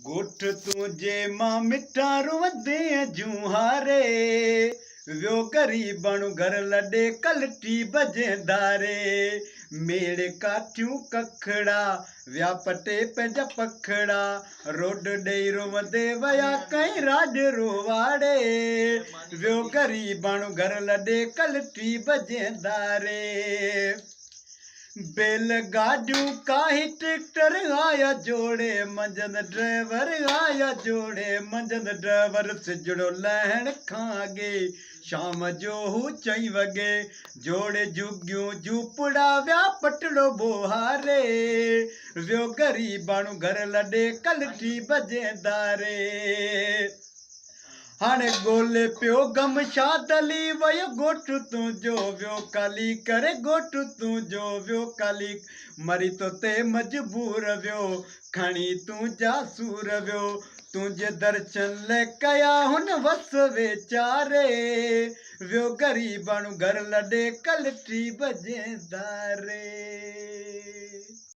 गोठ तुझे मां मिठा रोंदे जूहारे व्यो गरीबणु घर लॾे कलटी बजेंदारे मेड़ काठियूं कखड़ा व्या पटे पंहिंजा पखड़ा रोड ॾेई रोंदे वया कई राड रोवाड़े व्यो गरीबणु घर लॾे कलटी बजेंदारे बैलगाड़ियों काई ट्रैक्टर आया जोड़े मंझंदि ड्राइवर आया जोड़े मंझंदि ड्राइवर सिजड़ो लहण खां अॻे शाम जो हू 4 वॻे जोड़े झुगियूं झूपड़ा व्या पटड़ो बोहारे व्यो गरीबाणू घर लॾे कलटी बजेंदारे हाणे गोले पियो गम शादली वयो गोठ तुंहिंजो व्यो काली करे गोठ तुंहिंजो व्यो काली मरी तो ते मजबूर व्यो खणी तुंहिंजा सूर व्यो तुंहिंजे दर्शन ले कया हुन वस वेचारे व्यो गरीबाणू घर लॾे कलटी बजेंदारे।